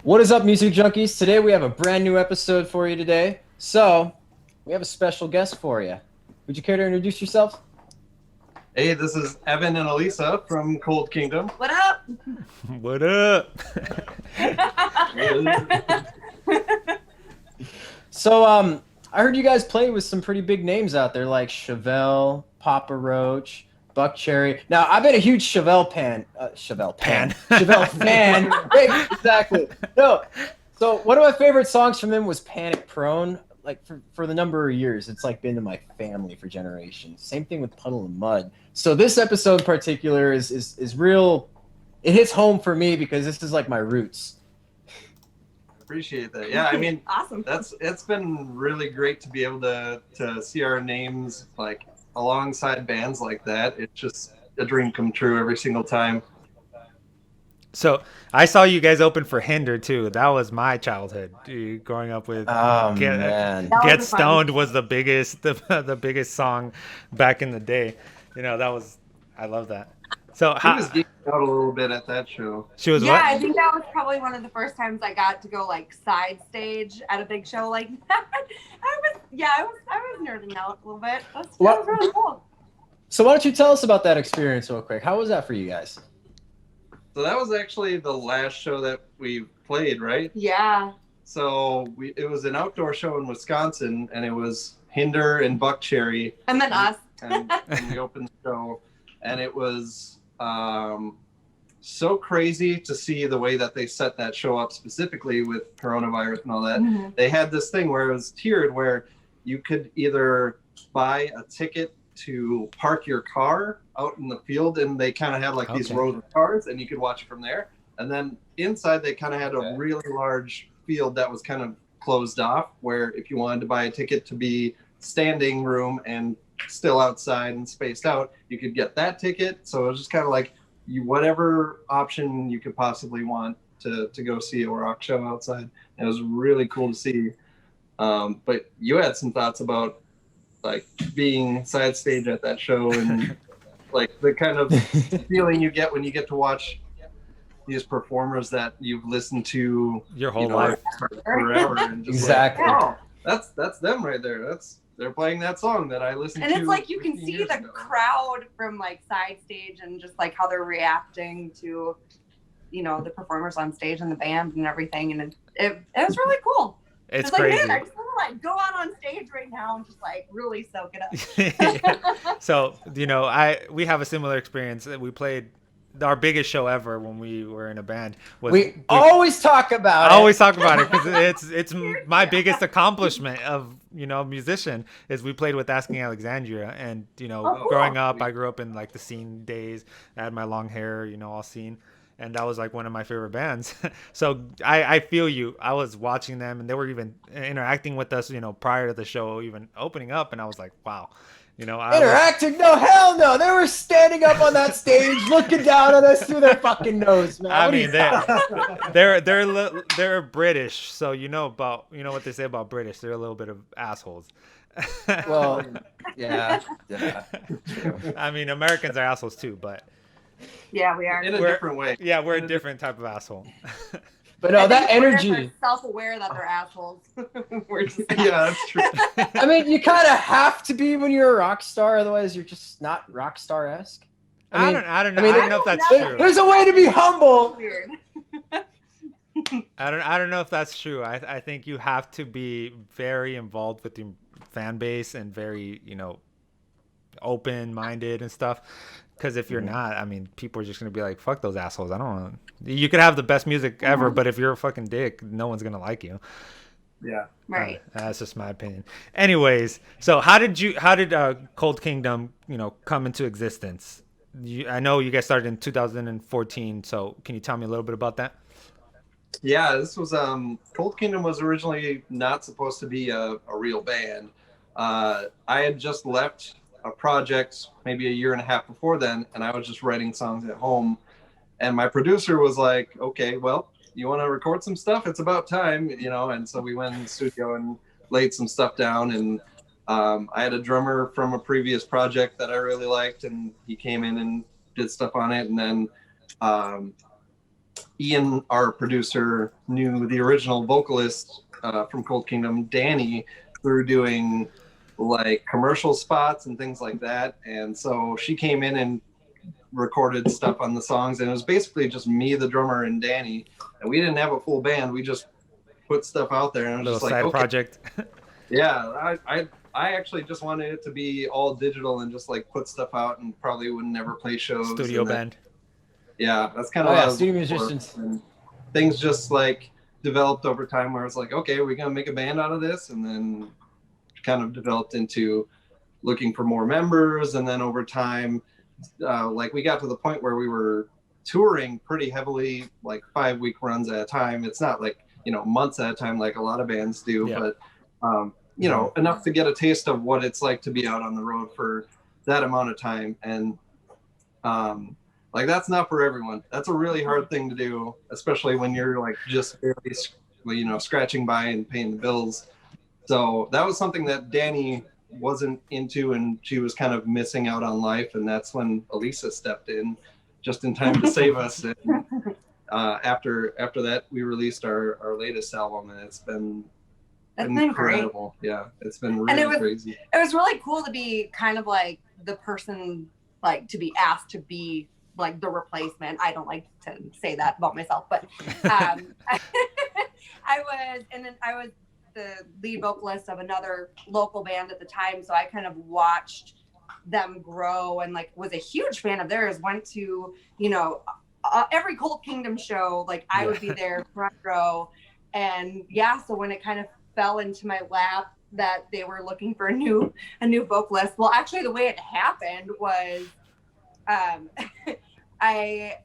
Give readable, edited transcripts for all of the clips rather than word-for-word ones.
What is up, Music Junkies? Today we have a brand new episode for you today. So, we have a special guest for you. Would you care to introduce yourself? Hey, this is Evan and Elisa from Cold Kingdom. What up? What up? So, I heard you guys play with some pretty big names out there like Chevelle, Papa Roach, Buck Cherry. Now, I've been a huge Chevelle fan. Chevelle fan. Right, exactly. No. So, one of my favorite songs from them was Panic Prone. Like for the number of years, it's like been in my family for generations. Same thing with Puddle of Mud. So this episode in particular is real. It hits home for me because this is like my roots. Appreciate that. Yeah, I mean, Awesome. it's been really great to be able to see our names like alongside bands like that. It's just a dream come true every single time. So I saw you guys open for Hinder too. That was my childhood. Growing up with Oh man, That Get was a fun- Stoned was the biggest the biggest song back in the day. You know, I love that. So He was geeking out a little bit at that show. she was Yeah, I what? think that was probably one of the first times I got to go like side stage at a big show like that. I was nerding out a little bit. That was really cool. So why don't you tell us about that experience real quick? How was that for you guys? So that was actually the last show that we played, right? Yeah. So it was an outdoor show in Wisconsin, and it was Hinder and Buck Cherry, And then us. and we opened the show, and it was so crazy to see the way that they set that show up, specifically with coronavirus and all that. Mhm. They had this thing where it was tiered, where you could either buy a ticket to park your car out in the field, and they kind of had like these Okay. rows of cars, and you could watch it from there. And then inside, they kind of had a really large field that was kind of closed off, where if you wanted to buy a ticket to be standing room and still outside and spaced out, you could get that ticket. So it was just kind of like whatever option you could possibly want to go see a rock show outside. It was really cool to see. But you had some thoughts about like being side stage at that show and like the kind of feeling you get when you get to watch these performers that you've listened to Your whole life. forever. And just Exactly. Like, oh, that's them right there. They're playing that song that I listened And to. it's like you can 15 see years the ago. crowd from like side stage and just like how they're reacting to, the performers on stage and the band and everything. And it was really cool. It's like, crazy. man, I just want to like go out on stage right now and just like really soak it up. So we have a similar experience. We played our biggest show ever when we were in a band. We always talk about I it. always talk about it because it's my biggest accomplishment of musician is we played with Asking Alexandria, and cool. growing up I grew up in like the scene days. I had my long hair, all scene, and that was like one of my favorite bands. So I feel you. I was watching them, and they were even interacting with us prior to the show even opening up, and I was like, wow. Interacting? No, hell no. They were standing up on that stage, looking down on us through their fucking nose, man. I What are mean, you- they're British, so what they say about British. They're a little bit of assholes. well, yeah. I mean, Americans are assholes too, but Yeah, we are. in a We're- different way. yeah, we're a different type of asshole. But no, I that think we're energy. self-aware that they're assholes. We're just Yeah, that's true. I mean, you kind of have to be when you're a rock star, otherwise you're just not rock star esque. I don't know. I don't know if that's know. true. There's a way to be humble. weird. I don't know if that's true. I think you have to be very involved with your fan base and very open-minded and stuff. Because if you're not, I mean, people are just gonna be like, "Fuck those assholes." I don't know. You could have the best music ever, but if you're a fucking dick, no one's gonna like you. Yeah. Right. That's just my opinion. Anyways, so how did Cold Kingdom come into existence? I know you guys started in 2014. So can you tell me a little bit about that? Yeah, this was Cold Kingdom was originally not supposed to be a real band. I had just left a project maybe a year and a half before then, and I was just writing songs at home. And my producer was like, "Okay, well, you want to record some stuff? It's about time, And so we went in the studio and laid some stuff down. And I had a drummer from a previous project that I really liked, and he came in and did stuff on it. And then Ian, our producer, knew the original vocalist from Cold Kingdom, Danny, through doing like commercial spots and things like that. And so she came in and recorded stuff on the songs, and it was basically just me, the drummer, and Danny. And we didn't have a full band. We just put stuff out there, and I was Little just like, side okay. project. Yeah, I actually just wanted it to be all digital and just like put stuff out, and probably would never play shows. Studio band. Yeah, that's kind of Oh what I yeah, was studio looking for. musicians. And things just like developed over time, where it's like, okay, we're gonna make a band out of this, and then kind of developed into looking for more members, and then over time, like we got to the point where we were touring pretty heavily, like 5-week runs at a time. It's not like, you know, months at a time like a lot of bands do, Yeah. but you know, enough to get a taste of what it's like to be out on the road for that amount of time. And like that's not for everyone. That's a really hard thing to do, especially when you're like just barely, you know, scratching by and paying the bills. So that was something that Danny wasn't into, and she was kind of missing out on life. And that's when Elisa stepped in just in time to save us. And after that, we released our latest album, and it's been incredible. Great. Yeah, it's been really crazy. It was really cool to be kind of like the person, like to be asked to be like the replacement. I don't like to say that about myself, but I was the lead vocalist of another local band at the time, so I kind of watched them grow and like was a huge fan of theirs. Went to, you know, every Cold Kingdom show, like I would be there front row. And yeah, so when it kind of fell into my lap that they were looking for a new vocalist, well, actually the way it happened was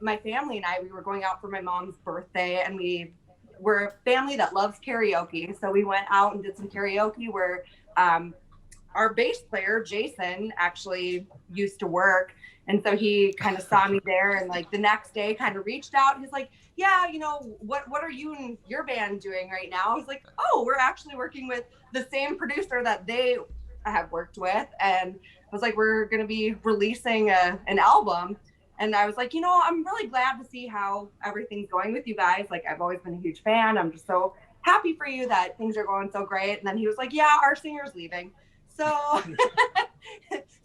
my family and I, we were going out for my mom's birthday, and we're a family that loves karaoke. So we went out and did some karaoke where our bass player, Jason, actually used to work. And so he kind of saw me there, and like the next day kind of reached out. He's like, yeah, you know, what are you and your band doing right now? I was like, oh, we're actually working with the same producer that they have worked with. And I was like, we're going to be releasing an album. And I was like, you know, I'm really glad to see how everything's going with you guys. Like, I've always been a huge fan. I'm just so happy for you that things are going so great. And then he was like, yeah, our singer's leaving. So,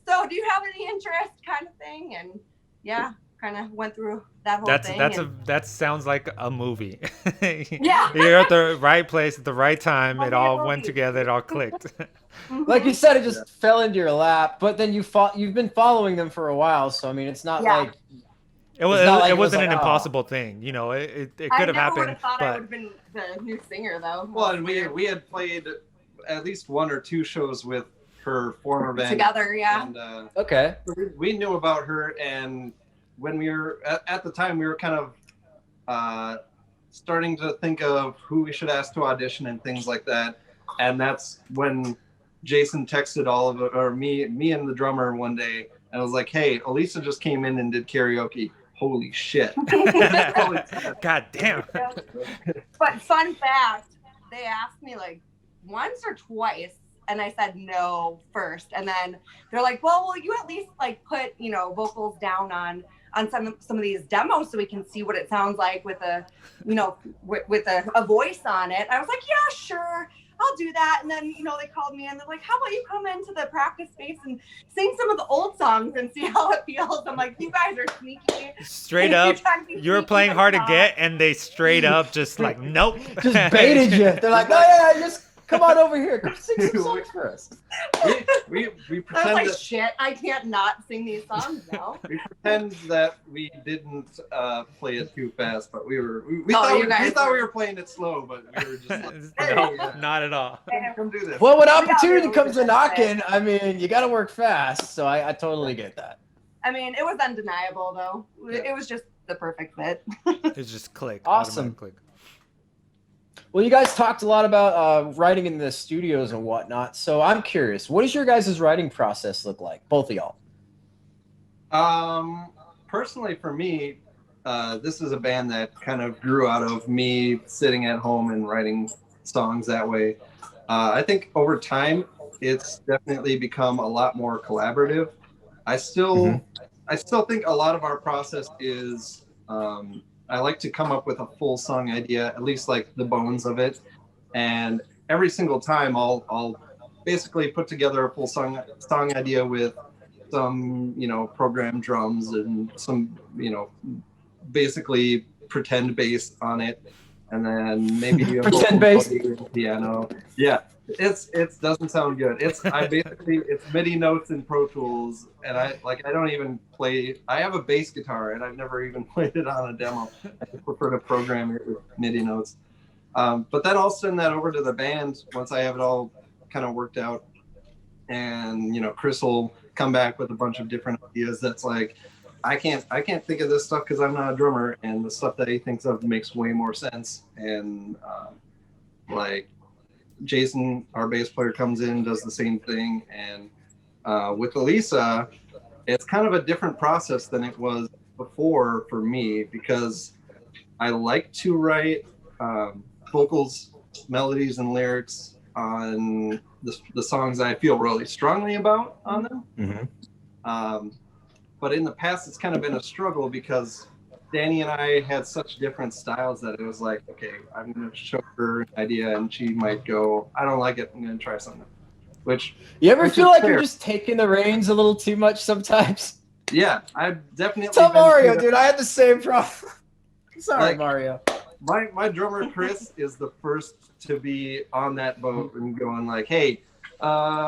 so do you have any interest, kind of thing? And yeah, kind of went through that whole thing. That sounds like a movie. Yeah. You're at the right place at the right time. It all went together. It all clicked. Like you said, it just fell into your lap. But then you've been following them for a while, so I mean, it's not like it wasn't an impossible thing. You know, it could have happened. I never would have thought I would have been the new singer, though. Well, and we had played at least 1 or 2 shows with her former band together. Yeah. And, okay. We knew about her, and when we were at the time, we were kind of starting to think of who we should ask to audition and things like that. And that's when Jason texted all of it, or me and the drummer one day, and I was like, hey, Elisa just came in and did karaoke. Holy shit. God damn. But fun fact, they asked me like once or twice, and I said no first. And then they're like, well, will you at least like put, you know, vocals down on some of these demos so we can see what it sounds like with a, you know, with a voice on it. I was like, yeah, sure, I'll do that. And then, you know, they called me and they're like, how about you come into the practice space and sing some of the old songs and see how it feels? I'm like, you guys are sneaky. Straight up, you were playing hard to get, and they straight up just like, nope. Just baited you. They're like, oh yeah, just come on over here. Come sing some songs for us. We pretend I was like, shit, I can't not sing these songs now. We pretend that we didn't play it too fast, but we thought we were playing it slow, but we were just like, hey, no, not at all. Come do this. Well, when opportunity comes to knocking, I mean, you got to work fast. So I totally get that. I mean, it was undeniable, though. It was just the perfect fit. It just clicked. Awesome. Click. Well, you guys talked a lot about writing in the studios and whatnot. So I'm curious, what does your guys' writing process look like, both of y'all? Personally, for me, this is a band that kind of grew out of me sitting at home and writing songs that way. I think over time, it's definitely become a lot more collaborative. I still think a lot of our process is I like to come up with a full song idea, at least like the bones of it, and every single time I'll basically put together a full song idea with some, you know, programmed drums and some, you know, basically pretend bass on it, and then maybe a Pretend vocal bass. melody and piano. Yeah, it doesn't sound good. It's MIDI notes in Pro Tools, and I don't even play. I have a bass guitar, and I've never even played it on a demo. I just prefer to program it with MIDI notes. But then I'll send that over to the band once I have it all kind of worked out, and you know, Chris will come back with a bunch of different ideas. That's like, I can't think of this stuff because I'm not a drummer, and the stuff that he thinks of makes way more sense. And like Jason, our bass player, comes in, does the same thing. And with Elisa, it's kind of a different process than it was before for me, because I like to write vocals, melodies, and lyrics on the songs I feel really strongly about on them. Mm-hmm. But in the past, it's kind of been a struggle because Danny and I had such different styles that it was like, okay, I'm going to show her an idea and she might go, I don't like it, I'm going to try something. Which, You ever which feel is like fair. you're just taking the reins a little too much sometimes? Yeah, I've definitely Tell been Mario, through dude, I had the same problem. Sorry, Like- Mario. that. My drummer Chris is the first to be on that boat and going like, hey,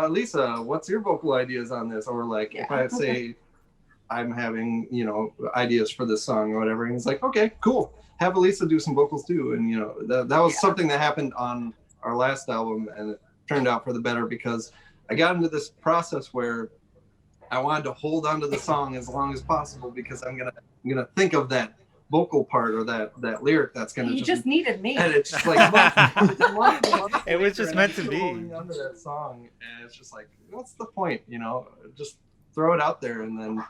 Lisa, what's your vocal ideas on this? Or like, if I say I'm having, you know, ideas for this song or whatever, and he's like, okay, cool, have Elisa do some vocals too. And you know, that was something that happened on our last album, and it turned out for the better, because I got into this process where I wanted to hold onto the song as long as possible, because I'm gonna think of that vocal part or that lyric that's gonna He just needed me. and it's just like It was just meant to be. holding onto that song, and it's just like, what's the point, you know? Just throw it out there. And then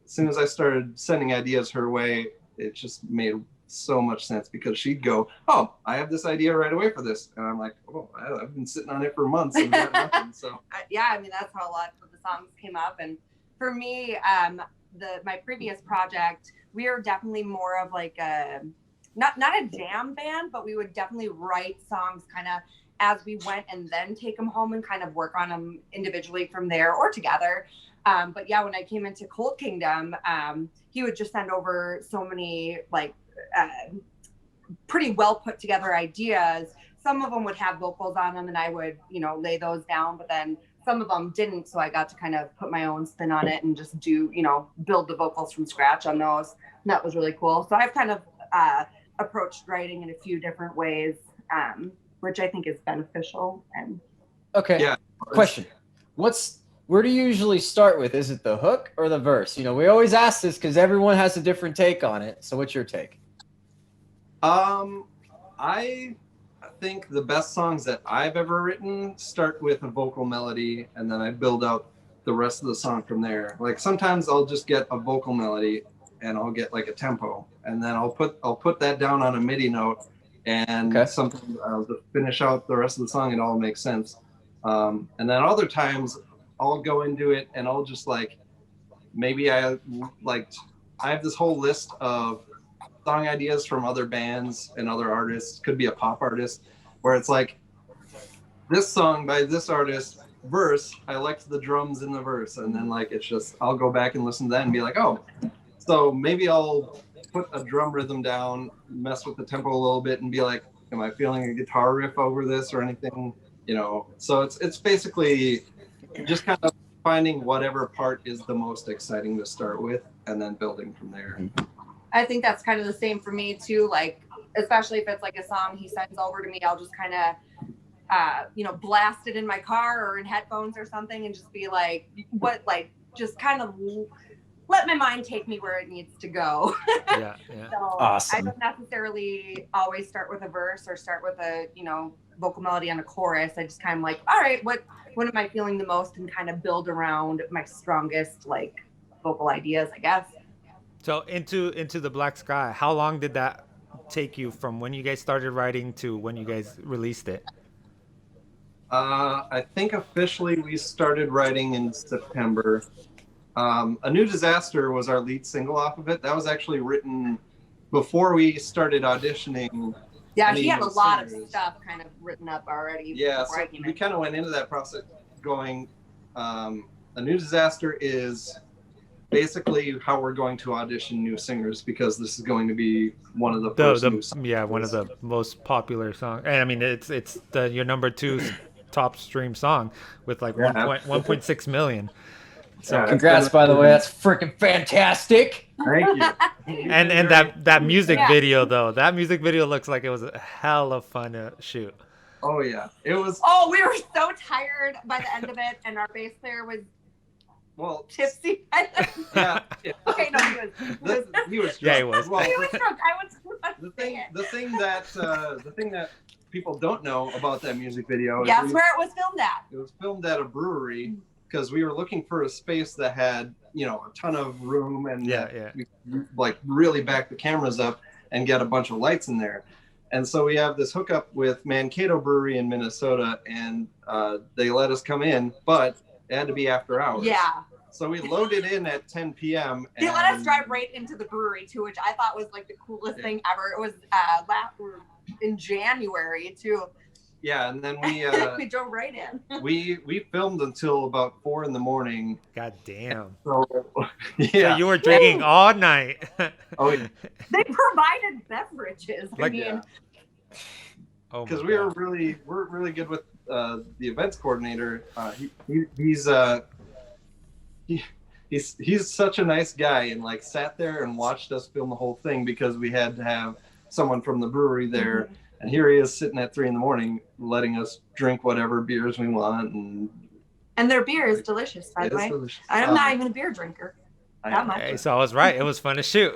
as soon as I started sending ideas her way, it just made so much sense, because she'd go, oh, I have this idea right away for this, and I'm like, oh, I've been sitting on it for months and got nothing. So Yeah, I mean, that's how a lot of the songs came up. And for me, my previous project, we were definitely more of like a not a jam band, but we would definitely write songs kind of as we went, and then take them home and kind of work on them individually from there or together. But yeah, when I came into Cold Kingdom, he would just send over so many like pretty well put together ideas. Some of them would have vocals on them, and I would, you know, lay those down, but then some of them didn't. So I got to kind of put my own spin on it and just do, you know, build the vocals from scratch on those. And that was really cool. So I've kind of approached writing in a few different ways, which I think is beneficial. And Okay. Yeah. Question. Where do you usually start with? Is it the hook or the verse? You know, we always ask this because everyone has a different take on it. So what's your take? I think the best songs that I've ever written start with a vocal melody, and then I build out the rest of the song from there. Like sometimes I'll just get a vocal melody and I'll get like a tempo, and then I'll put that down on a MIDI note, and something I'll just finish out the rest of the song. It all makes sense. And then other times I'll go into it and I'll just like, maybe I have this whole list of song ideas from other bands and other artists, could be a pop artist, where it's like, this song by this artist, verse, I liked the drums in the verse, and then like it's just, I'll go back and listen to that and be like, oh, so maybe I'll put a drum rhythm down, mess with the tempo a little bit, and be like, am I feeling a guitar riff over this or anything, you know? So it's basically just kind of finding whatever part is the most exciting to start with, and then building from there. I think that's kind of the same for me too. Like, especially if it's like a song he sends over to me, I'll just kind of, you know, blast it in my car or in headphones or something, and just be like, just kind of let my mind take me where it needs to go. Yeah. So Awesome. I don't necessarily always start with a verse or start with a, you know, vocal melody on a chorus. I just kind of like, all right, what am I feeling the most, and kind of build around my strongest like vocal ideas, I guess. So into the Black Sky, how long did that take you from when you guys started writing to when you guys released it? I think officially we started writing in September. A New Disaster was our lead single off of it. That was actually written before we started auditioning. Yeah, any he had a new lot of singers- stuff kind of written up already. Yeah, before so I came we in. kind of went into that process going, A New Disaster is basically how we're going to audition new singers, because this is going to be one of the first new songs. Yeah, one of the most popular songs. And I mean, it's your number 2 top stream song with like Yeah. 1.6 million. So Yeah. Congrats, by the way. That's freaking fantastic. Thank you. and that music Yeah. video though, that music video looks like it was a hell of fun to shoot. Oh yeah, it was. Oh, we were so tired by the end of it, and our bass player was Well, tipsy. yeah. Okay, no, he was. He was. Yeah, he drunk. was. Well, He was drunk. I was the thing that people don't know about that music video Guess is where it was filmed at? it was filmed at a brewery, because we were looking for a space that had, a ton of room, and Yeah. we like really back the cameras up and get a bunch of lights in there. And so we have this hookup with Mankato Brewery in Minnesota, and they let us come in, but it had to be after hours. Yeah. So we loaded in at 10 p.m. They let us drive right into the brewery too, which I thought was like the coolest thing ever. It was in January too. Yeah, and then we We drove right in. we filmed until about 4 a.m. God damn. So So yeah. you were drinking all night. Oh yeah. They provided beverages. Like- I mean, Oh my Because we're God. really good with the events coordinator. He's such a nice guy, and like sat there and watched us film the whole thing, because we had to have someone from the brewery there. And here he is sitting at 3 a.m. letting us drink whatever beers we want, and their beer is delicious, by the it's way. delicious. I'm not even a beer drinker. I that know. much. Hey, so I was right. It was fun to shoot.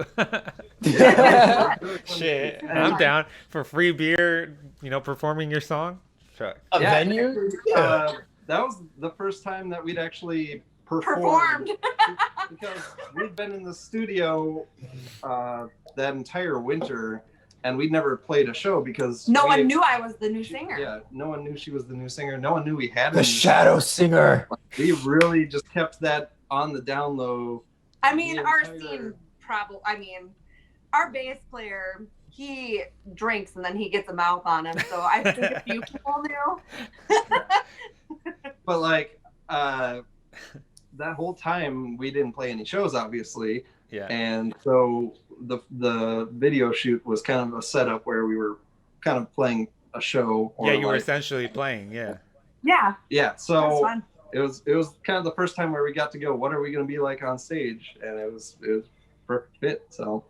Yeah, it was really fun to Shit, shoot. I'm down for free beer. Performing your song. Sure. A Yeah. venue? That was the first time that we'd actually Performed. because we'd been in the studio that entire winter, and we'd never played a show because No one knew I was the new singer. Yeah, no one knew she was the new singer. No one knew we had The any. Shadow Singer. We really just kept that on the down low. I mean, The our entire- scene our bass player, he drinks and then he gets a mouth on him. So I think a few people knew. But like that whole time, we didn't play any shows, obviously. Yeah. And so the video shoot was kind of a setup where we were kind of playing a show. Or Yeah, you were like- essentially playing. Yeah. Yeah, Yeah, that's so fun. it was kind of the first time where we got to go, what are we going to be like on stage? And it was perfect fit. So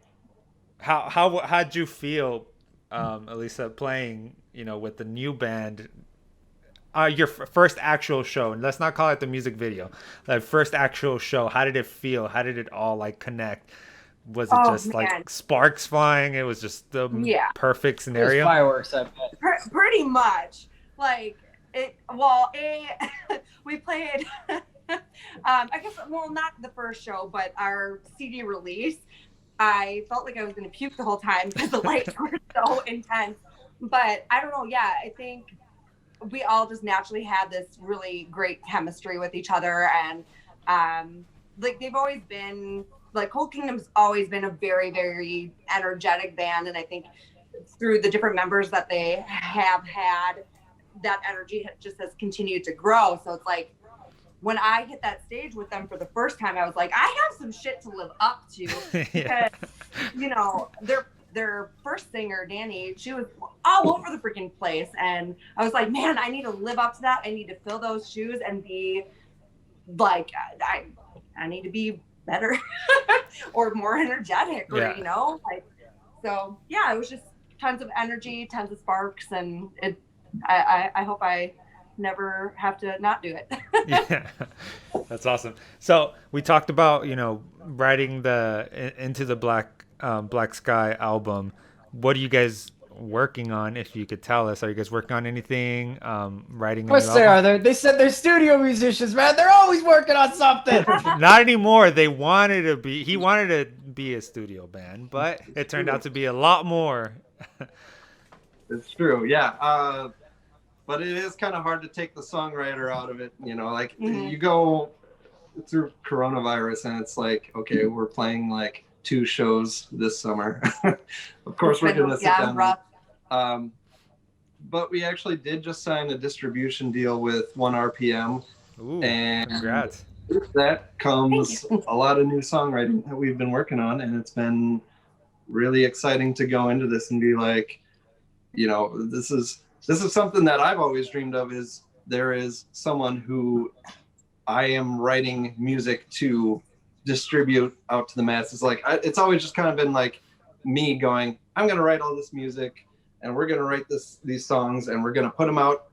How'd you feel, Elisa, playing with the new band? Your first actual show, and let's not call it the music video. Like first actual show, how did it feel? How did it all like connect? Was it just man. like sparks flying? It was just the Yeah. perfect It was scenario. fireworks, I bet. Pretty much. Like it. Well, we played. I guess. Well, not the first show, but our CD release. I felt like I was going to puke the whole time because the lights were so intense. But I don't know. Yeah, I think we all just naturally had this really great chemistry with each other, and like they've always been. Like Cold Kingdom's always been a very, very energetic band, and I think through the different members that they have had, that energy just has continued to grow. So it's like when I hit that stage with them for the first time, I was like, I have some shit to live up to Yeah. because their first singer, Danny, she was all over the freaking place, and I was like, man, I need to live up to that. I need to fill those shoes and be like, I need to be better or more energetic, or Yeah. so yeah, it was just tons of energy, tons of sparks, and I hope I never have to not do it. Yeah, that's awesome. So we talked about writing the Into the Black Sky album. What are you guys working on, if you could tell us? Are you guys working on anything, writing a Of course new they album? are. They said they're studio musicians, man. They're always working on something. Not anymore. He wanted to be a studio band, but it turned out to be a lot more. it's true. Yeah. But it is kind of hard to take the songwriter out of it. You go through coronavirus and it's like, okay, we're playing like 2 shows this summer. Of course, we're going to sit down. Rough. But we actually did just sign a distribution deal with 1 RPM. Ooh, and congrats. with that comes a lot of new songwriting that we've been working on, and it's been really exciting to go into this and be like, you know, this is something that I've always dreamed of, is there is someone who I am writing music to distribute out to the masses. Like it's always just kind of been like me going, I'm going to write all this music and we're going to write these songs and we're going to put them out.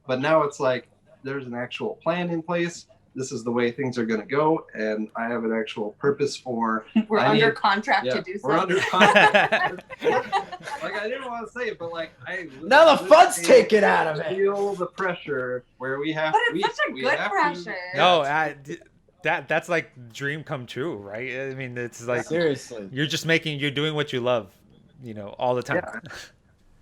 But now it's like, there's an actual plan in place. This is the way things are going to go. And I have an actual purpose for. We're under contract to do something. We're under contract. Like, I didn't want to say it, but like, now the fun's taken out of it. Feel the pressure where we have. But it's such a good pressure. No, that's like dream come true, right? I mean, it's like seriously, you're doing what you love, you know, all the time.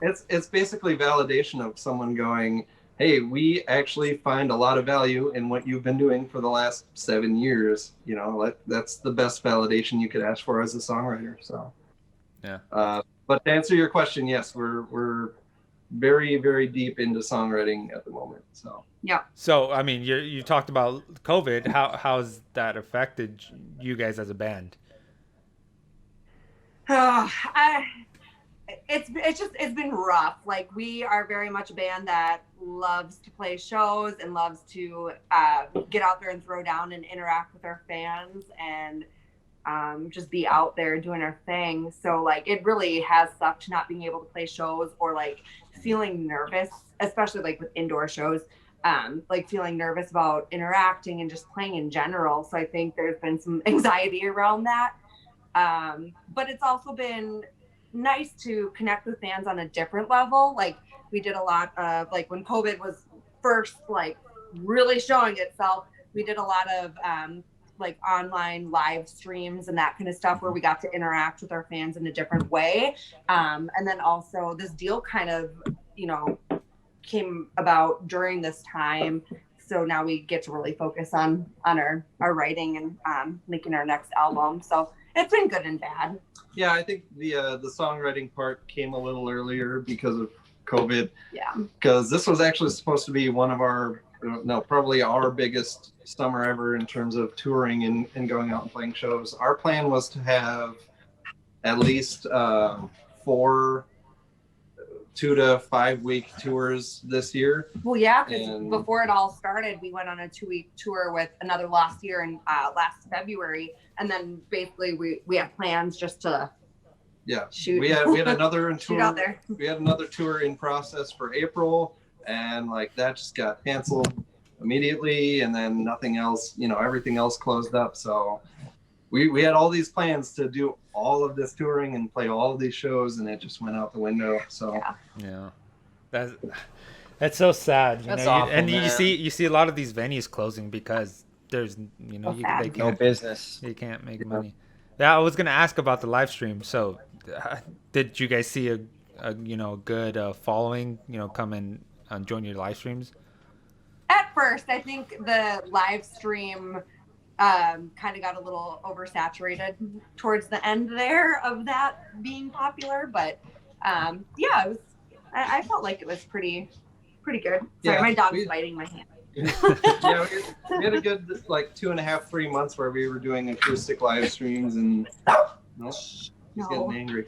Yeah. It's basically validation of someone going, hey, we actually find a lot of value in what you've been doing for the last 7 years. You know, that's the best validation you could ask for as a songwriter. So, yeah. But to answer your question, yes, we're very, very deep into songwriting at the moment. So. Yeah. So, I mean, you talked about COVID. How's that affected you guys as a band? It's been rough. Like, we are very much a band that loves to play shows and loves to get out there and throw down and interact with our fans and just be out there doing our thing. So like, it really has sucked not being able to play shows, or like feeling nervous, especially like with indoor shows, like feeling nervous about interacting and just playing in general. So I think there's been some anxiety around that. But it's also been nice to connect with fans on a different level. Like, we did a lot of, like, when COVID was first like really showing itself, we did a lot of like online live streams and that kind of stuff, where we got to interact with our fans in a different way. And then also this deal kind of, you know, came about during this time. So now we get to really focus on our writing and making our next album. So it's been good and bad. Yeah, I think the songwriting part came a little earlier because of COVID. Yeah. Because this was actually supposed to be one of probably our biggest summer ever in terms of touring and going out and playing shows. Our plan was to have at least 4 2 to 5 week tours this year. Well, yeah, because before it all started, we went on a 2-week tour with Another Lost Year in last February, and then basically we have plans just to shoot. We had another tour out there. We had another tour in process for April, and like that just got canceled immediately, and then nothing else, you know, everything else closed up. So we had all these plans to do all of this touring and play all of these shows, and it just went out the window. So yeah, that's so sad. That's awful, and man. you see a lot of these venues closing because there's, you know, they can't, no business. You can't make money. Yeah, I was gonna ask about the live stream. So, did you guys see a you know, good following, you know, come and join your live streams? At first, I think the live stream kind of got a little oversaturated towards the end there of that being popular, but yeah, it was. I felt like it was pretty good. Sorry, my dog's biting my hand. Yeah, we had a good like 2.5, 3 months where we were doing acoustic live streams, and he's getting angry.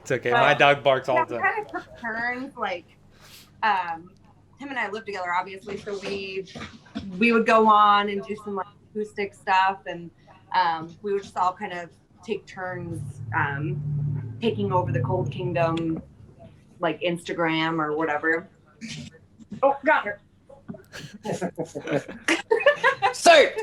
It's okay. My dog barks all the time. Kind of took turns, like him and I live together, obviously, so we would go on and do some like acoustic stuff, and we would just all kind of take turns taking over the Cold Kingdom, like Instagram or whatever. Oh, got her. Sir.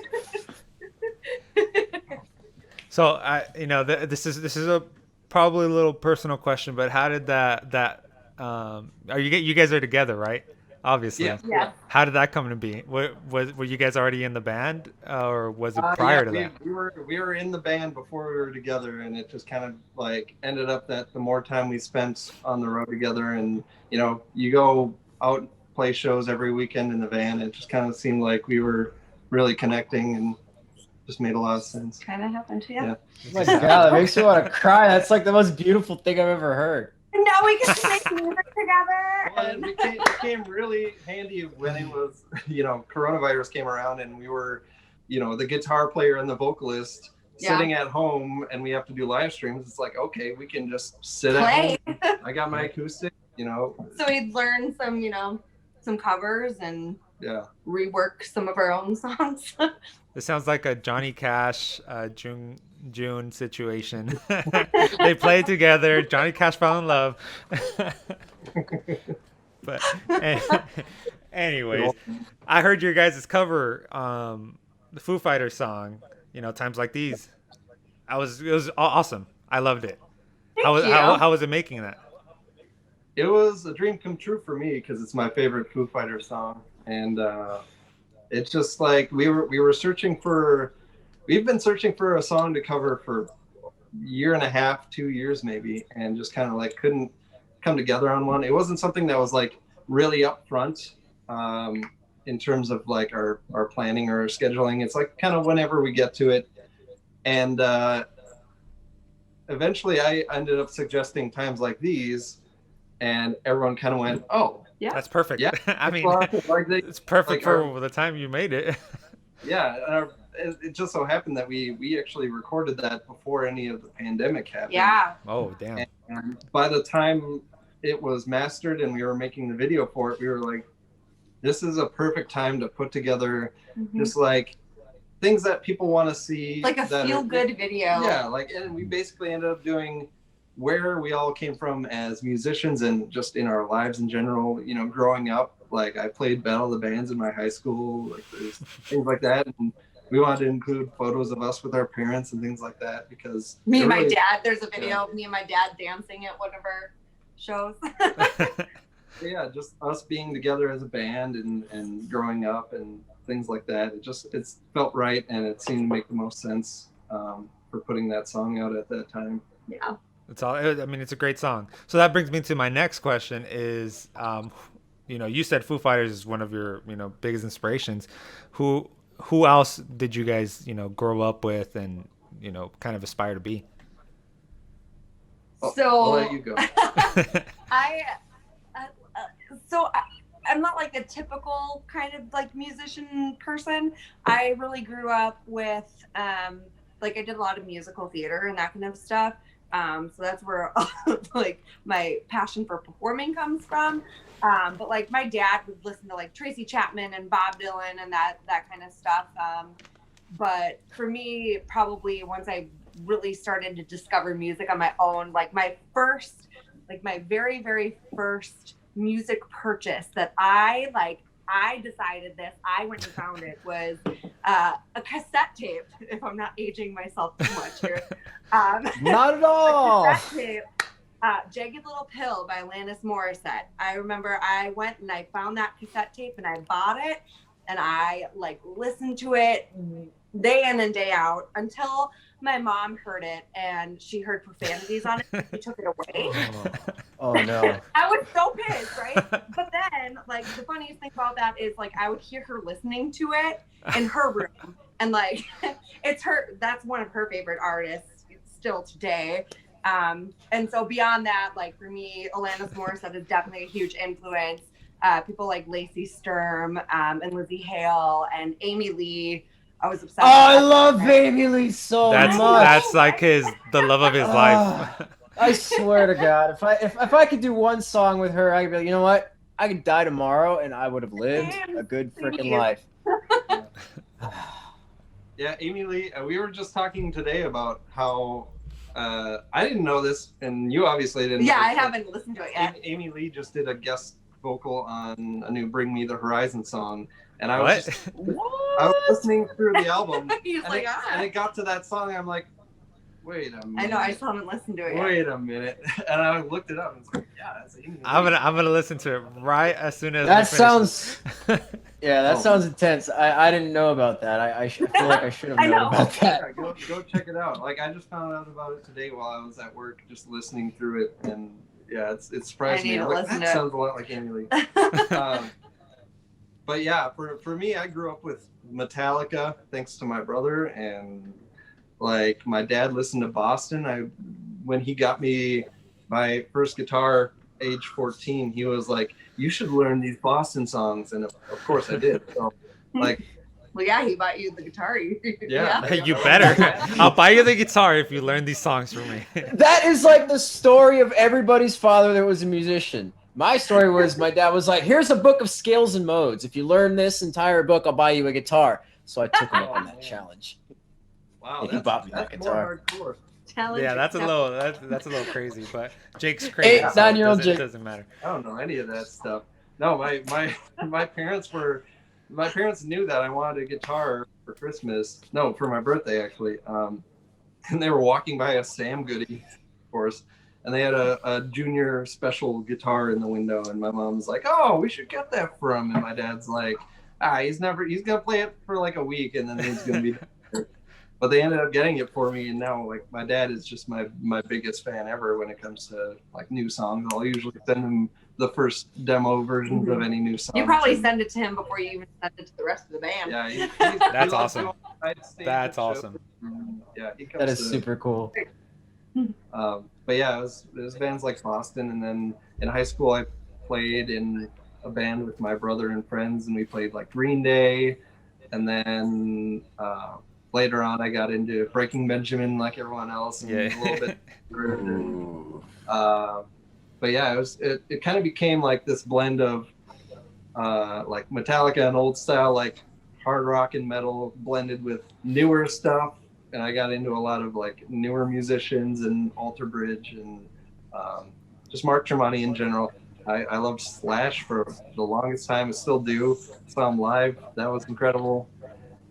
So you know, this is a probably a little personal question, but how did that are you guys are together, right? Obviously. Yeah. How did that come to be? Were you guys already in the band, or was it prior to that? We were in the band before we were together, and it just kind of like ended up that the more time we spent on the road together, and you know, you go out and play shows every weekend in the van, it just kind of seemed like we were really connecting, and just made a lot of sense. Kind of happened, yeah. Oh my God, that makes me want to cry. That's like the most beautiful thing I've ever heard. And now we get to make music together. Well, it became really handy when it was, coronavirus came around and we were, the guitar player and the vocalist sitting at home and we have to do live streams. It's like, okay, we can just sit at home. I got my acoustic, So we'd learn some covers and rework some of our own songs. This sounds like a Johnny Cash, June situation. They played together. Johnny Cash fell in love. But anyways, I heard your guys' cover, the Foo Fighters song, Times Like These. It was awesome. I loved it. How was it making that? It was a dream come true for me because it's my favorite Foo Fighters song, and it's just like we've been searching for a song to cover for a year and a half, 2 years maybe, and just kind of like couldn't come together on one. It wasn't something that was like really upfront in terms of like our planning or our scheduling. It's like kind of whenever we get to it, and eventually I ended up suggesting Times Like These. And everyone kind of went, "Oh, yeah, that's perfect." Yeah, I mean, it's perfect for the time you made it. Yeah, and it just so happened that we actually recorded that before any of the pandemic happened. Yeah. Oh, damn. And by the time it was mastered and we were making the video for it, we were like, "This is a perfect time to put together just like things that people want to see, like a feel-good video." Yeah, and we basically ended up doing where we all came from as musicians and just in our lives in general, growing up. Like I played Battle of the Bands in my high school, like there's things like that. And we wanted to include photos of us with our parents and things like that because me and my dad, there's a video of me and my dad dancing at one of our shows. Yeah, just us being together as a band and growing up and things like that. It felt right and it seemed to make the most sense for putting that song out at that time. Yeah. It's a great song. So that brings me to my next question is, you said Foo Fighters is one of your, biggest inspirations. Who else did you guys, grow up with and, kind of aspire to be? So I'll let you go. I'm not like a typical kind of like musician person. I really grew up with, I did a lot of musical theater and that kind of stuff. So that's where like my passion for performing comes from. But like my dad would listen to like Tracy Chapman and Bob Dylan and that kind of stuff. But for me, probably once I really started to discover music on my own, like my very, very first music purchase that I decided this, I went and found it, was a cassette tape, if I'm not aging myself too much here. Not at all. Cassette tape, Jagged Little Pill by Alanis Morissette. I remember I went and I found that cassette tape and I bought it and I listened to it day in and day out until my mom heard it and she heard profanities on it and she took it away. Oh no. I was so pissed, right? But then the funniest thing about that is I would hear her listening to it in her room and that's one of her favorite artists still today. And so beyond that, for me, Alanis Morissette is definitely a huge influence. People like Lacey Sturm and Lizzie Hale and Amy Lee. I was obsessed. Oh, I love Amy Lee so much. That's the love of his life. I swear to God, if I could do one song with her, I could be like, you know what? I could die tomorrow and I would have lived a good freaking life. Yeah, Amy Lee. We were just talking today about how I didn't know this, and you obviously didn't. Yeah, know I haven't listened to it yet. Amy Lee just did a guest vocal on a new "Bring Me the Horizon" song, and I was listening through the album, and it got to that song. I'm like, wait a minute. I know, I still haven't listened to it yet. Wait a minute, and I looked it up, and it's like, yeah, that's Amy Lee. I'm gonna listen to it right as soon as that sounds. Yeah, that sounds intense. I didn't know about that. I feel like I should have known about that. Yeah, go check it out. I just found out about it today while I was at work, just listening through it, and yeah, it surprised me. That sounds a lot like Amy Lee. but yeah, for me, I grew up with Metallica thanks to my brother, and like my dad listened to Boston. When he got me my first guitar, age 14, he was like, "You should learn these Boston songs," and of course I did. So like, Well, yeah, he bought you the guitar. yeah, You better. I'll buy you the guitar if you learn these songs from me. That is like the story of everybody's father that was a musician. My story was my dad was like, "Here's a book of scales and modes. If you learn this entire book, I'll buy you a guitar." So I took him up on that challenge. wow, He bought me that that's more guitar. hardcore. Challenge Yeah, that's a accepted. little that's a little crazy, but Jake's crazy. 9-year-old It Jake. doesn't matter. I don't know any of that stuff. No, my parents knew that I wanted a guitar for Christmas. No, for my birthday actually. And they were walking by a Sam Goody, of course, and they had a junior special guitar in the window, and my mom's like, "Oh, we should get that for him." And my dad's like, he's gonna play it for like a week and then he's gonna be done." But they ended up getting it for me, and now like my dad is just my biggest fan ever when it comes to like new songs. I'll usually send him the first demo versions of any new song. You probably send it to him before you even send it to the rest of the band. Yeah, That's awesome. That's awesome. Yeah, he comes That is to, super cool. But yeah, it was bands like Boston, and then in high school I played in a band with my brother and friends, and we played like Green Day, and then later on I got into Breaking Benjamin like everyone else, and a little bit. But yeah, it kind of became like this blend of like Metallica and old style like hard rock and metal blended with newer stuff, and I got into a lot of like newer musicians and Alter Bridge and just Mark Tremonti in general. I loved Slash for the longest time. I still do. Saw him live. That was incredible.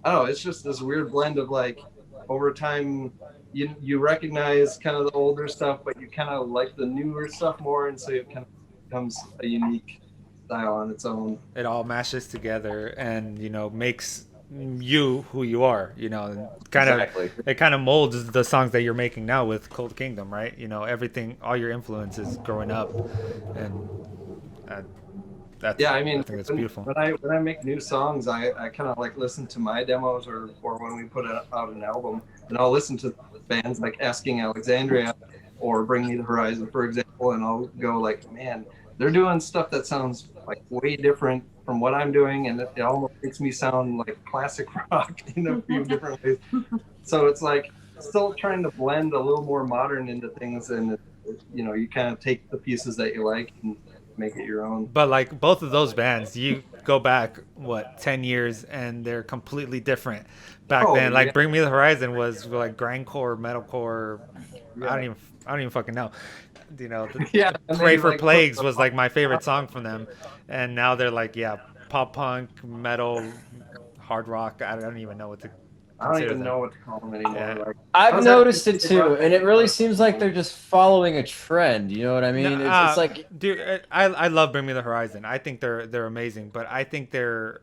I don't know. It's just this weird blend of like over time you recognize kind of the older stuff, but you kind of like the newer stuff more, and so it kind of becomes a unique style on its own. It all mashes together, and makes you who you are. Kind of Exactly. it kind of molds the songs that you're making now with Cold Kingdom, right? Everything, all your influences growing up, and that's Yeah, I mean, I think that's beautiful. When I make new songs, I kind of like listen to my demos or when we put out an album, and I'll listen to bands like Asking Alexandria or Bring Me the Horizon, for example, and I'll go like, man, they're doing stuff that sounds like way different from what I'm doing, and it almost makes me sound like classic rock in a few different ways. So it's like still trying to blend a little more modern into things, and you kind of take the pieces that you like and make it your own. But like both of those bands, you go back 10 years, and they're completely different. Back then, like Bring Me the Horizon was like grindcore, metalcore. Yeah. I don't even fucking know. Pray for Plagues was like my favorite song from them, and now they're like pop punk, metal, hard rock. I don't even know what to. I don't even know what to call them anymore. Yeah. Like, I've noticed it too, and it really seems like they're just following a trend. You know what I mean? It's like, dude, I love Bring Me the Horizon. I think they're amazing, but I think they're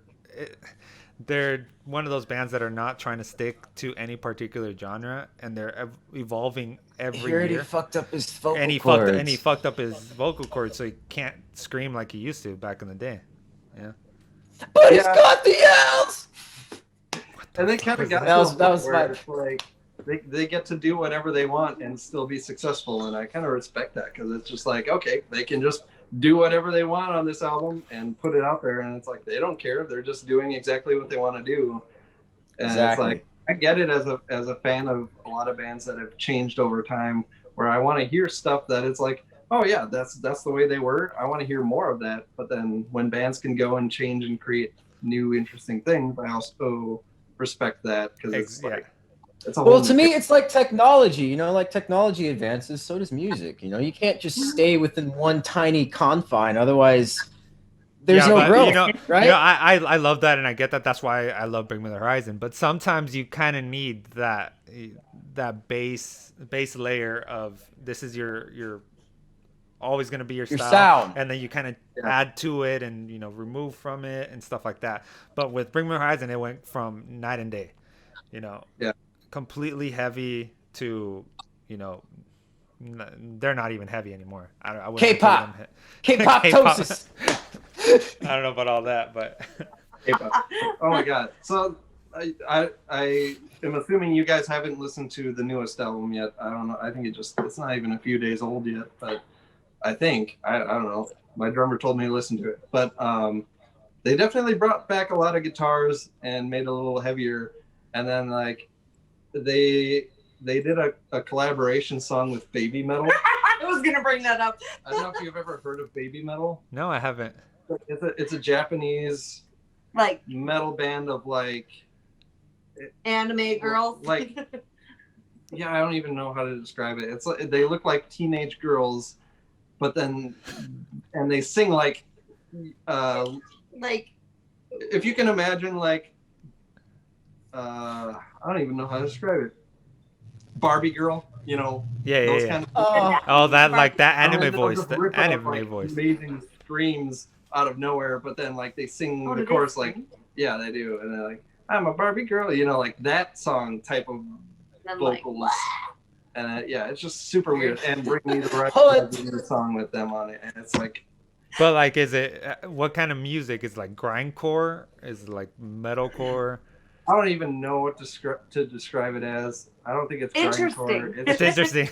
one of those bands that are not trying to stick to any particular genre, and they're evolving every he already year. fucked up his vocal And he cords. fucked up his vocal cords, so he can't scream like he used to back in the day. Yeah. But he's got the yells. And they kind of got that was where it's like they get to do whatever they want and still be successful, and I kind of respect that, because it's just like, okay, they can just do whatever they want on this album and put it out there, and it's like they don't care. They're just doing exactly what they want to do. And Exactly. It's like I get it as a fan of a lot of bands that have changed over time, where I want to hear stuff that it's like, oh yeah, that's the way they were. I want to hear more of that. But then when bands can go and change and create new interesting things, I also respect that, because it's like it's a well, to me, it's like technology. Like technology advances, so does music. You can't just stay within one tiny confine, otherwise there's no growth, right? I love that, and I get that. That's why I love Bring Me the Horizon. But sometimes you kind of need that base layer of this is your always going to be your style, sound, and then you kind of add to it and remove from it and stuff like that. But with Bring Me the Horizon, it went from night and day, completely heavy to they're not even heavy anymore. I K-pop, K-pop tosis. I don't know about all that, but Oh my god! So I am assuming you guys haven't listened to the newest album yet. I don't know. I think it's not even a few days old yet. But I think I don't know. My drummer told me to listen to it. But they definitely brought back a lot of guitars and made it a little heavier. And then like they did a collaboration song with Baby Metal. I was gonna bring that up. I don't know if you've ever heard of Baby Metal. No, I haven't. It's a Japanese Like metal band of like anime girls. Like yeah, I don't even know how to describe it. It's like they look like teenage girls, but then and they sing like like if you can imagine like I don't even know how to describe it. Barbie girl, you know. Yeah. Kind of Oh, that like that and anime then they'll voice, just the rip anime out, like, voice. amazing screams out of nowhere, but then like they sing Oh, the do they chorus sing? like yeah, they do, and they're like I'm a Barbie girl, you know, like that song type of and like, vocals. And yeah, it's just super weird. And Bring Me the Right What? has a song with them on it, and it's like But like, is it what kind of music? Is it like grindcore? Is it like metalcore? I don't even know what to describe it as. I don't think it's Interesting. grindcore. It's interesting.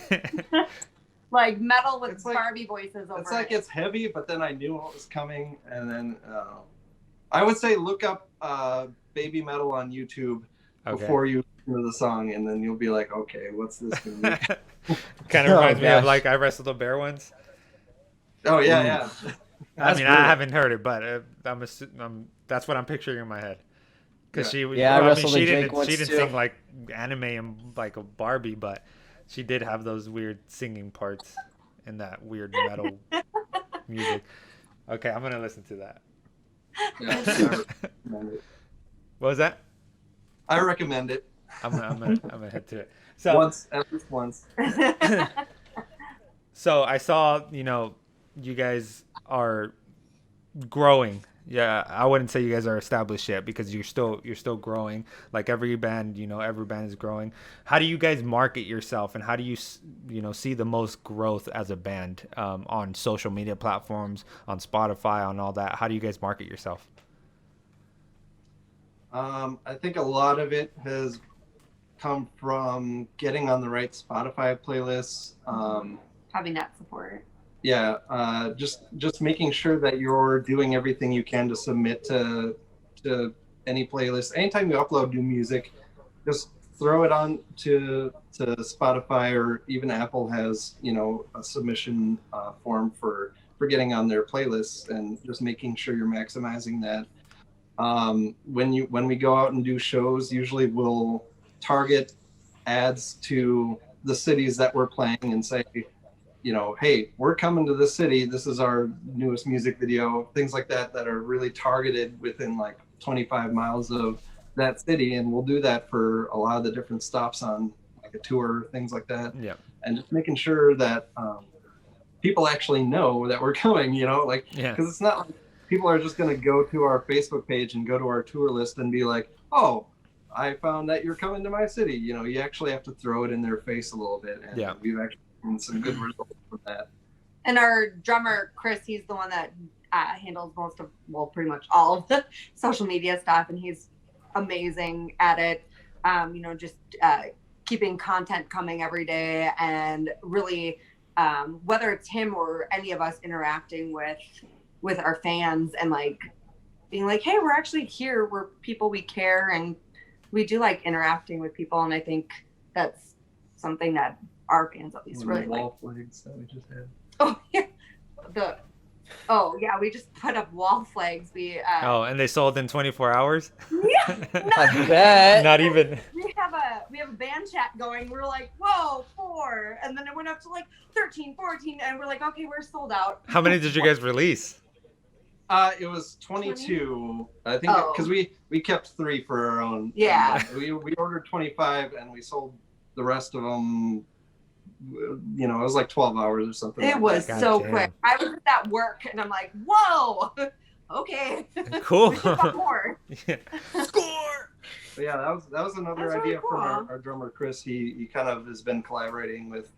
like metal with It's like- Barbie voices over It's like it. it's heavy, but then I knew what was coming, and then I would say look up Baby Metal on YouTube Okay. before you listen to the song, and then you'll be like, okay, what's this gonna be? Kind of Oh, reminds me of gosh. like I Wrestled a Bear once. Oh yeah. I mean, I brutal. haven't heard it, but that's what I'm picturing in my head. Because she, Yeah, I well, wrestled she a Jake didn't, once, she didn't too. sing like anime and like a Barbie, but she did have those weird singing parts in that weird metal music. Okay, I'm gonna listen to that. Yeah, I recommend it. What was that? I recommend it. I'm gonna head to it. So Once, at least once. So I saw, you guys are growing. Yeah, I wouldn't say you guys are established yet because you're still growing. Like every band, every band is growing. How do you guys market yourself, and how do you see the most growth as a band on social media platforms, on Spotify, on all that? How do you guys market yourself? I think a lot of it has come from getting on the right Spotify playlists. Having that support. Yeah, just making sure that you're doing everything you can to submit to any playlist. Anytime you upload new music, just throw it on to Spotify, or even Apple has a submission form for getting on their playlists, and just making sure you're maximizing that. When we go out and do shows, usually we'll target ads to the cities that we're playing and say, hey, we're coming to this city. This is our newest music video, things like that are really targeted within like 25 miles of that city. And we'll do that for a lot of the different stops on like a tour, things like that. Yeah. And just making sure that people actually know that we're coming, Yeah. because it's not like people are just going to go to our Facebook page and go to our tour list and be like, oh, I found that you're coming to my city. You actually have to throw it in their face a little bit. And Yeah. we've actually seen some good results from that. And our drummer, Chris, he's the one that handles pretty much all of the social media stuff. And he's amazing at it. Just keeping content coming every day, and really, whether it's him or any of us interacting with our fans, and like being like, hey, we're actually here. We're people, we care, and we do like interacting with people. And I think that's something that our fans at least really like. Wall flags that we just had. Oh yeah, we just put up wall flags. And they sold in 24 hours? Yeah, I bet. Not even. we have a band chat going. We're like, whoa, 4, and then it went up to like 13, 14, and we're like, okay, we're sold out. How many did you guys release? It was 22, I think, Oh. because we kept 3 for our own. Yeah. And, we ordered 25, and we sold the rest of them. It was like 12 hours or something. It like was that. so Goddamn. quick. I was at work, and I'm like, whoa, okay. Cool. We should want more. Score! But yeah, that was another That's really idea from cool. our drummer Chris. He kind of has been collaborating with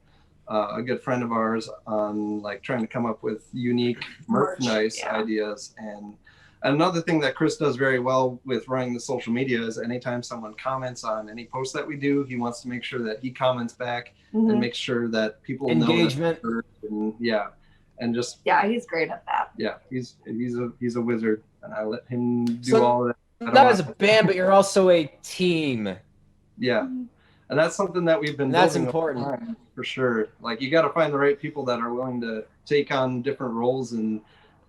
a good friend of ours on like trying to come up with unique Merch, merchandise yeah. ideas, and Another thing that Chris does very well with running the social media is anytime someone comments on any post that we do, he wants to make sure that he comments back and makes sure that people Engagement. know that and and just he's great at that. Yeah, he's a wizard, and I let him do So, all of that. Not as a band, but you're also a team. Yeah, and that's something that we've been And that's building important over time, for sure. Like, you got to find the right people that are willing to take on different roles, and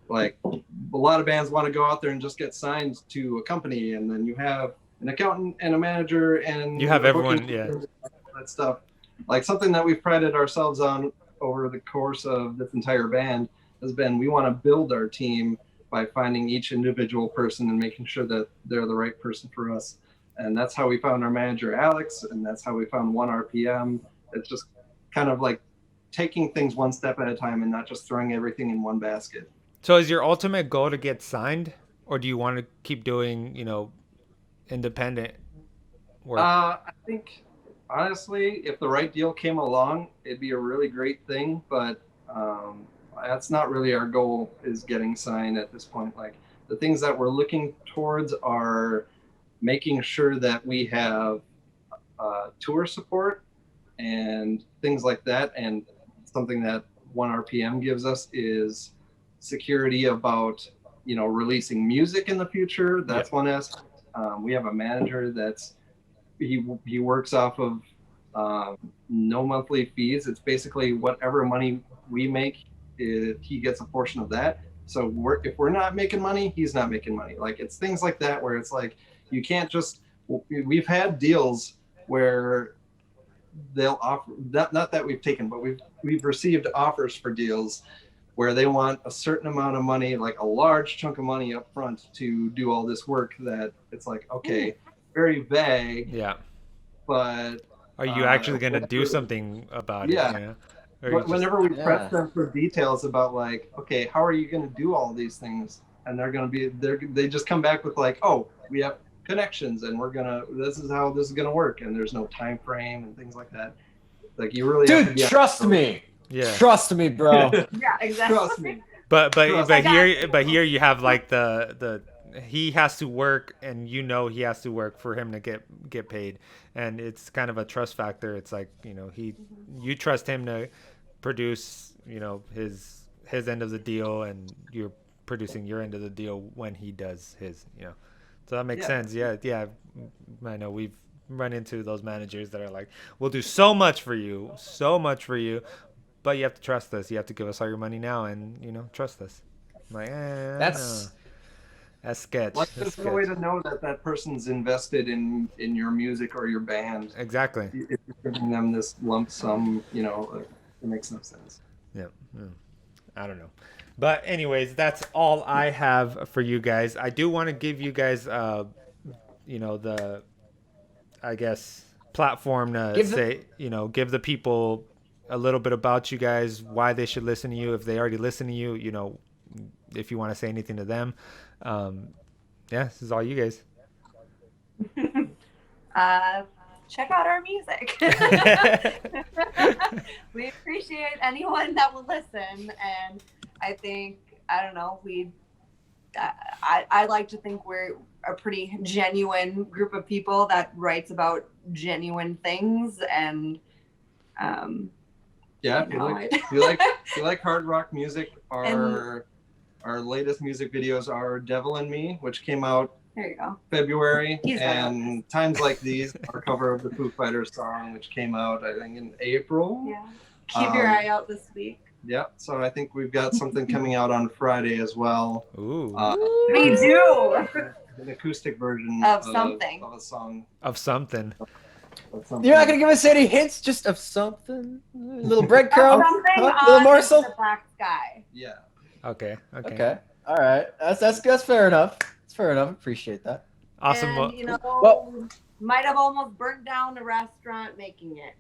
like a lot of bands want to go out there and just get signed to a company, and then you have an accountant and a manager, and You have everyone, that stuff. Like, something that we've prided ourselves on over the course of this entire band has been, we want to build our team by finding each individual person and making sure that they're the right person for us. And that's how we found our manager, Alex, and that's how we found 1RPM. It's just kind of like taking things one step at a time and not just throwing everything in one basket. So is your ultimate goal to get signed, or do you want to keep doing, independent work? I think, honestly, if the right deal came along, it'd be a really great thing, but that's not really our goal, is getting signed at this point. Like, the things that we're looking towards are making sure that we have tour support and things like that. And something that 1RPM gives us is security about, releasing music in the future. That's one aspect. We have a manager he works off of no monthly fees. It's basically whatever money we make, he gets a portion of that. So if we're not making money, he's not making money. Like, it's things like that where it's like, you can't just, we've had deals where they'll offer, not that we've taken, but we've received offers for deals where they want a certain amount of money, like a large chunk of money up front to do all this work, that it's like, okay, very vague. Yeah. But are you actually going to do something about it? Yeah. Whenever we press them for details about, like, okay, how are you going to do all these things? And they just come back with like, oh, we have connections and this is how this is going to work. And there's no time frame and things like that. Like, you really have to be trust me. Yeah. Trust me, bro. Yeah, exactly. Trust me. But here you have like the he has to work, and he has to work for him to get paid, and it's kind of a trust factor. It's like, you trust him to produce his end of the deal, and you're producing your end of the deal when he does his. So that makes sense. Yeah. I know we've run into those managers that are like, we'll do so much for you, but you have to trust us. You have to give us all your money now, and trust us. I'm like, that's sketch. Like, there's no way to know that person's invested in your music or your band. Exactly. If you're giving them this lump sum, it makes no sense. Yeah. I don't know. But anyways, that's all I have for you guys. I do want to give you guys, the, I guess, platform to give the people a little bit about you guys, why they should listen to you, if they already listen to you, if you want to say anything to them. This is all you guys. Check out our music. We appreciate anyone that will listen, and I think, I don't know, I like to think we're a pretty genuine group of people that writes about genuine things, and if you like hard rock music, our latest music videos are Devil in Me, which came out there you go. February, and Times Like These, our cover of the Foo Fighters song, which came out, I think, in April. Yeah. Keep your eye out this week. Yeah, so I think we've got something coming out on Friday as well. Ooh. We do. An acoustic version of something. Of a song. Of something. You're not gonna give us any hints, just of something, a little breadcrumb, something a little morsel. The black sky. Yeah. Okay. All right. That's fair enough. It's fair enough. Appreciate that. Awesome. And, might have almost burnt down a restaurant making it.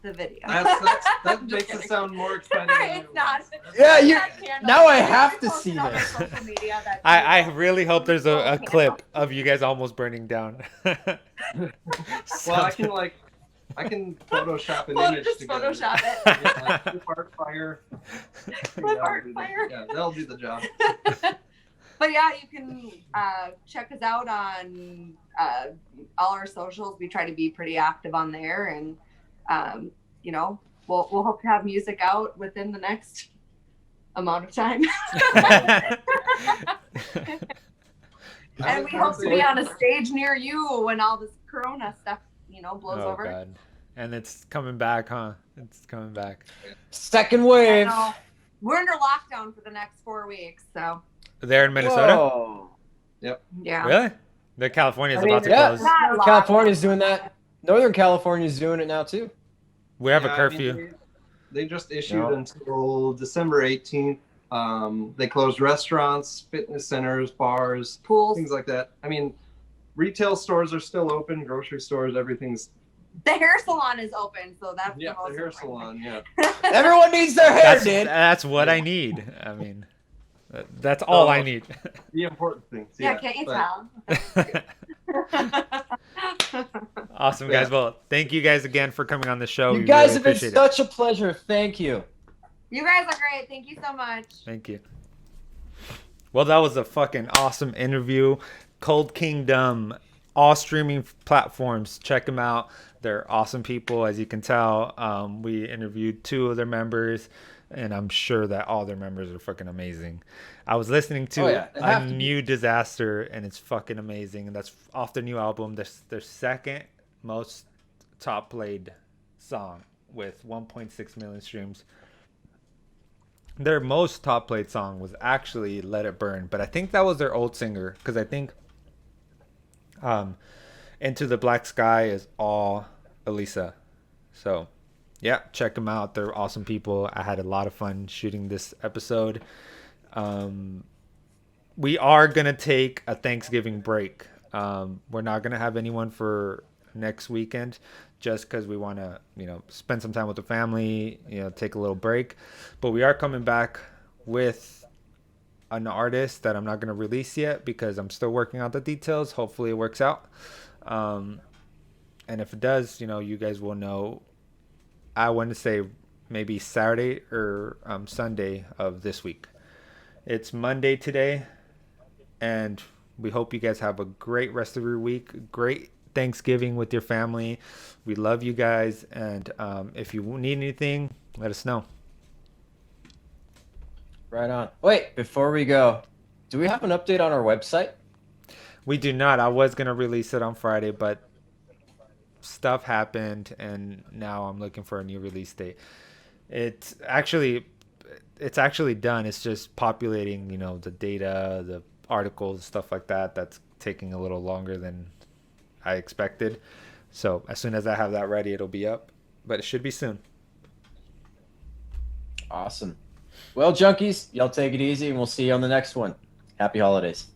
The video. That makes it sound more exciting. It's not. Yeah, now I have to see this. I really hope there's a clip of you guys almost burning down. Well, I can Photoshop an image just together. Photoshop it. Flip art fire. Flip art fire. Yeah, that'll do the job. But yeah, you can check us out on all our socials. We try to be pretty active on there, and you know, we'll hope to have music out within the next amount of time. And we hope to be on a stage near you when all this Corona stuff, blows over. God. And it's coming back, huh? It's coming back. Second wave. We're under lockdown for the next 4 weeks, so. There in Minnesota? Whoa. Yep. Yeah. Really? The California's about to yeah. close. California's doing that. Northern California's doing it now too. We have a curfew. They just issued until December 18th. They closed restaurants, fitness centers, bars, pools, things like that. I mean, retail stores are still open, grocery stores, everything's. The hair salon is open, so that's the hair salon. Yeah. Everyone needs their hair, dude. That's what I need. I mean, that's all I need. The important things. Yeah, can't you tell? Awesome, guys. Well, thank you guys again for coming on the show. You guys have been such a pleasure. Thank you. You guys are great. Thank you so much. Thank you. Well, that was a fucking awesome interview. Cold Kingdom, all streaming platforms. Check them out. They're awesome people, as you can tell. We interviewed 2 of their members, and I'm sure that all their members are fucking amazing. I was listening to A New Disaster, and it's fucking amazing. And that's off their new album. Their second most top played song with 1.6 million streams. Their most top played song was actually Let It Burn, but I think that was their old singer, because I think Into the Black Sky is all Elisa. So yeah, check them out. They're awesome people. I had a lot of fun shooting this episode. We are gonna take a Thanksgiving break. We're not gonna have anyone for next weekend, just because we want to, spend some time with the family, take a little break. But we are coming back with an artist that I'm not going to release yet because I'm still working out the details. Hopefully it works out. And if it does, you guys will know. I want to say maybe Saturday or Sunday of this week. It's Monday today, and we hope you guys have a great rest of your week. Great Thanksgiving with your family. We love you guys, and if you need anything, let us know. Right on. Wait, before we go, do we have an update on our website? We do not. I was gonna release it on Friday, but stuff happened, and now I'm looking for a new release date. It's actually done. It's just populating, the data, the articles, stuff like that. That's taking a little longer than I expected. So as soon as I have that ready, it'll be up, but it should be soon. Awesome. Well, Junkies, y'all take it easy, and we'll see you on the next one. Happy holidays.